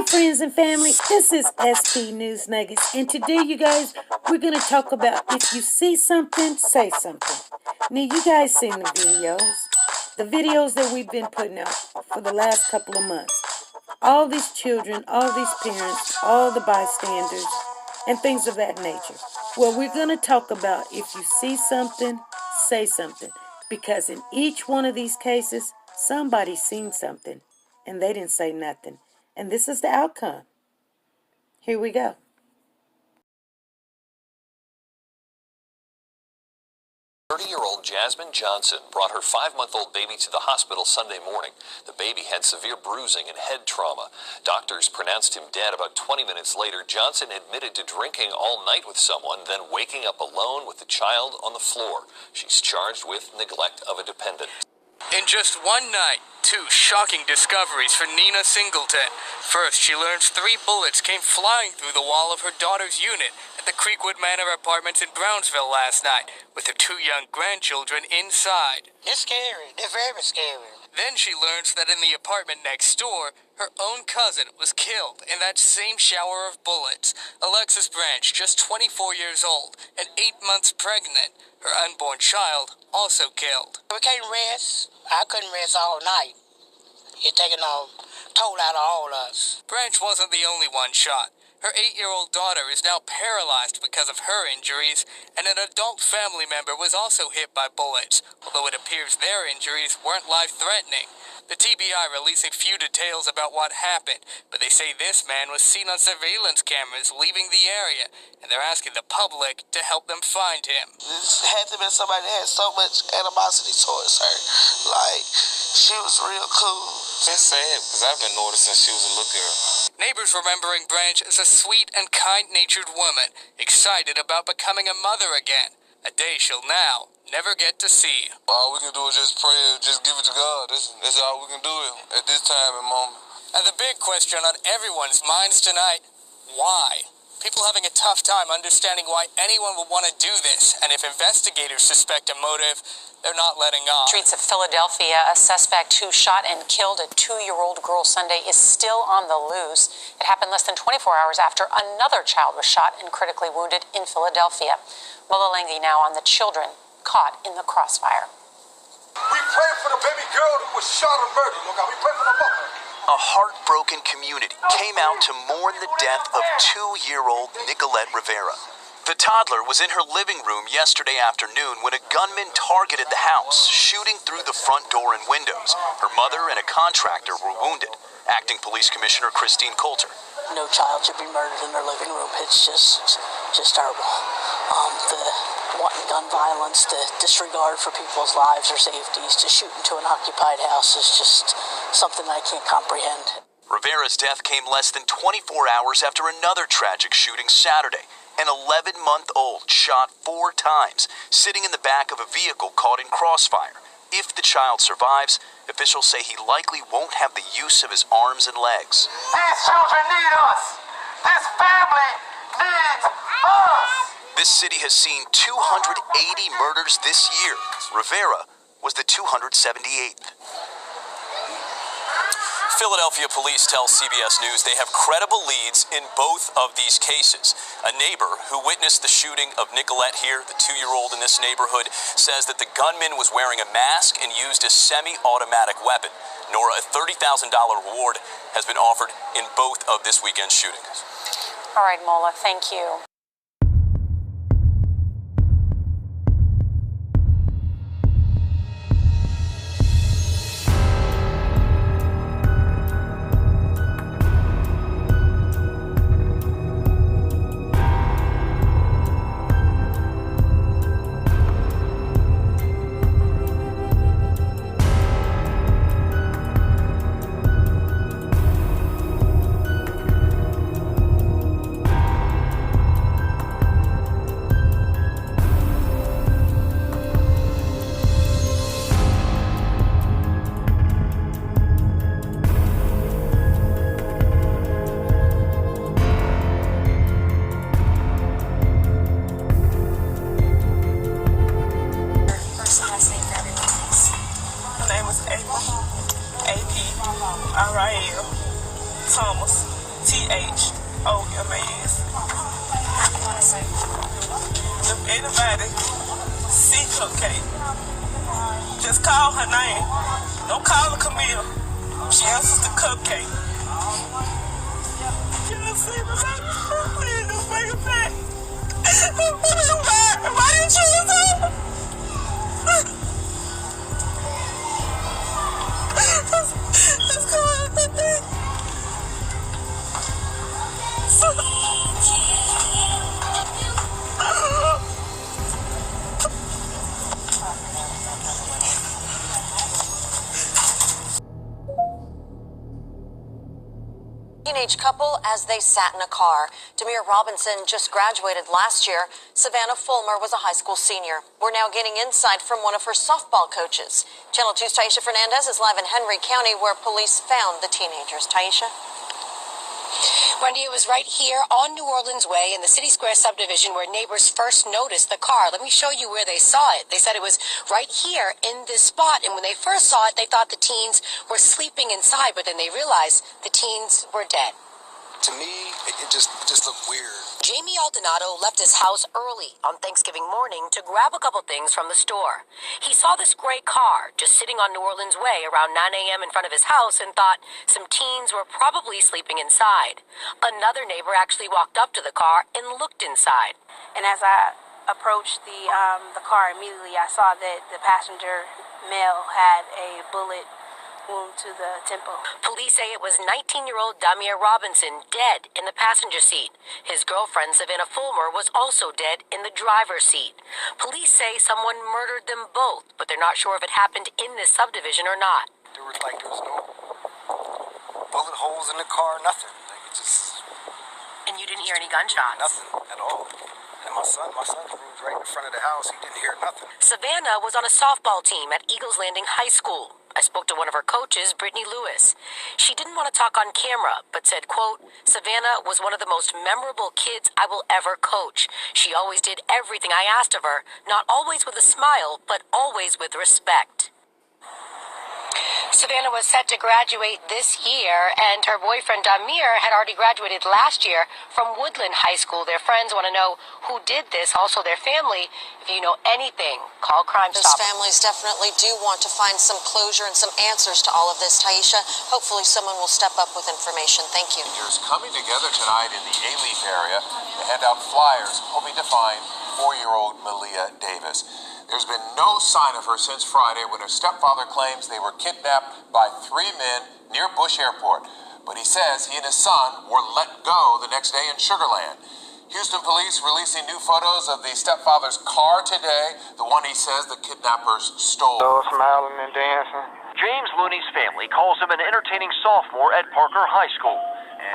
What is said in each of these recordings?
friends and family, this is SP News Nuggets, and today, you guys, we're going to talk about if you see something, say something. Now, you guys seen the videos that we've been putting out for the last couple of months. All these children, all these parents, all the bystanders, and things of that nature. Well, we're going to talk about if you see something, say something, because in each one of these cases, somebody's seen something, and they didn't say nothing. And this is the outcome. Here we go. Thirty-year-old Jasmine Johnson brought her 5-month-old baby to the hospital Sunday morning. The baby had severe bruising and head trauma. Doctors pronounced him dead. About 20 minutes later, Johnson admitted to drinking all night with someone, then waking up alone with the child on the floor. She's charged with neglect of a dependent. In just one night, 2 shocking discoveries for Nina Singleton. First, she learns 3 bullets came flying through the wall of her daughter's unit at the Creekwood Manor apartments in Brownsville last night, with her 2 young grandchildren inside. It's scary. They're very scary. Then she learns that in the apartment next door, her own cousin was killed in that same shower of bullets. Alexis Branch, just 24 years old and 8 months pregnant. Her unborn child also killed. We can't rest. I couldn't rest all night. You're taking a toll out of all of us. Branch wasn't the only one shot. Her 8-year-old daughter is now paralyzed because of her injuries, and an adult family member was also hit by bullets, although it appears their injuries weren't life-threatening. The TBI releasing few details about what happened, but they say this man was seen on surveillance cameras leaving the area, and they're asking the public to help them find him. This had to be somebody that had so much animosity towards her. Like, she was real cool. It's sad because I've been noticing she was a little girl. Neighbors remembering Branch as a sweet and kind-natured woman, excited about becoming a mother again, a day she'll now never get to see. All we can do is just pray and just give it to God. That's all we can do at this time and moment. And the big question on everyone's minds tonight, why? People having a tough time understanding why anyone would want to do this, and if investigators suspect a motive, they're not letting on. Streets of Philadelphia, a suspect who shot and killed a 2-year-old girl Sunday is still on the loose. It happened less than 24 hours after another child was shot and critically wounded in Philadelphia. Mola Langi now on the children caught in the crossfire. We pray for the baby girl who was shot and murdered. Look, we pray for the mother. A heartbroken community came out to mourn the death of 2-year-old Nicolette Rivera. The toddler was in her living room yesterday afternoon when a gunman targeted the house, shooting through the front door and windows. Her mother and a contractor were wounded. Acting Police Commissioner Christine Coulter. No child should be murdered in their living room. It's just terrible. The wanton gun violence, the disregard for people's lives or safeties, to shoot into an occupied house is just something I can't comprehend. Rivera's death came less than 24 hours after another tragic shooting Saturday. An 11-month-old shot 4 times, sitting in the back of a vehicle caught in crossfire. If the child survives, officials say he likely won't have the use of his arms and legs. These children need us. This family needs us. This city has seen 280 murders this year. Rivera was the 278th. Philadelphia police tell CBS News they have credible leads in both of these cases. A neighbor who witnessed the shooting of Nicolette here, the 2-year-old in this neighborhood, says that the gunman was wearing a mask and used a semi-automatic weapon. Nora, a $30,000 reward has been offered in both of this weekend's shootings. All right, Mola, thank you. CHOMAS. If anybody see Cupcake, just call her name. Don't call her Camille. She answers the Cupcake. You see me, baby? Please just bring it back. Why you choose her? Let's go out with that. Teenage couple as they sat in a car. Demir Robinson just graduated last year. Savannah Fulmer was a high school senior. We're now getting insight from one of her softball coaches. Channel 2's Taisha Fernandez is live in Henry County where police found the teenagers. Taisha? Wendy, it was right here on New Orleans Way in the City Square subdivision where neighbors first noticed the car. Let me show you where they saw it. They said it was right here in this spot. And when they first saw it, they thought the teens were sleeping inside, but then they realized the teens were dead. To me, it just looked weird. Jamie Aldonado left his house early on Thanksgiving morning to grab a couple things from the store. He saw this gray car just sitting on New Orleans Way around 9 a.m. in front of his house and thought some teens were probably sleeping inside. Another neighbor actually walked up to the car and looked inside. And as I approached the car immediately, I saw that the passenger male had a bullet wound to the temple. Police say it was 19-year-old Demir Robinson dead in the passenger seat. His girlfriend, Savannah Fulmer, was also dead in the driver's seat. Police say someone murdered them both, but they're not sure if it happened in this subdivision or not. There was no bullet holes in the car, nothing. And you didn't hear any gunshots? Nothing at all. And my son's room was right in front of the house. He didn't hear nothing. Savannah was on a softball team at Eagles Landing High School. I spoke to one of her coaches, Brittany Lewis. She didn't want to talk on camera, but said, quote, Savannah was one of the most memorable kids I will ever coach. She always did everything I asked of her, not always with a smile, but always with respect. Savannah was set to graduate this year, and her boyfriend Demir had already graduated last year from Woodland High School. Their friends want to know who did this, also their family. If you know anything, call Crime Those Stoppers. families definitely do want to find some closure and some answers to all of this, Taisha. Hopefully someone will step up with information. Thank you. Rangers coming together tonight in the A-Leaf area to hand out flyers hoping to find 4-year-old Malia Davis. There's been no sign of her since Friday when her stepfather claims they were kidnapped by 3 men near Bush Airport. But he says he and his son were let go the next day in Sugar Land. Houston police releasing new photos of the stepfather's car today, the one he says the kidnappers stole. Smiling and dancing. James Looney's family calls him an entertaining sophomore at Parker High School.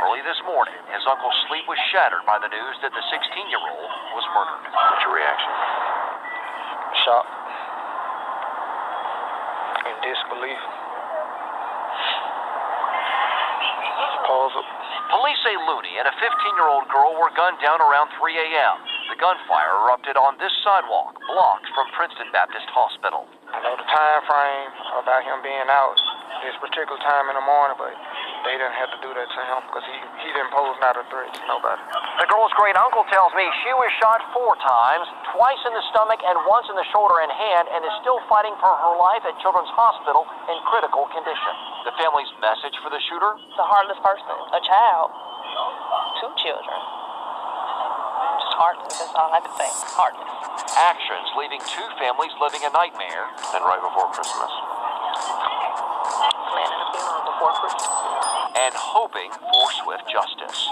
Early this morning, his uncle's sleep was shattered by the news that the 16-year-old was murdered. What's your reaction? Shock and disbelief. Police say Looney and a 15-year-old girl were gunned down around 3 a.m. The gunfire erupted on this sidewalk, blocks from Princeton Baptist Hospital. I know the time frame about him being out this particular time in the morning, but they didn't have to do that to him because he didn't pose not a threat to nobody. The girl's great uncle tells me she was shot 4 times, twice in the stomach and once in the shoulder and hand, and is still fighting for her life at Children's Hospital in critical condition. The family's message for the shooter? The heartless person, a child, 2 children. Just heartless, that's all I can say. Heartless. Actions leaving 2 families living a nightmare. And right before Christmas. Planning a funeral before Christmas. And hoping for swift justice.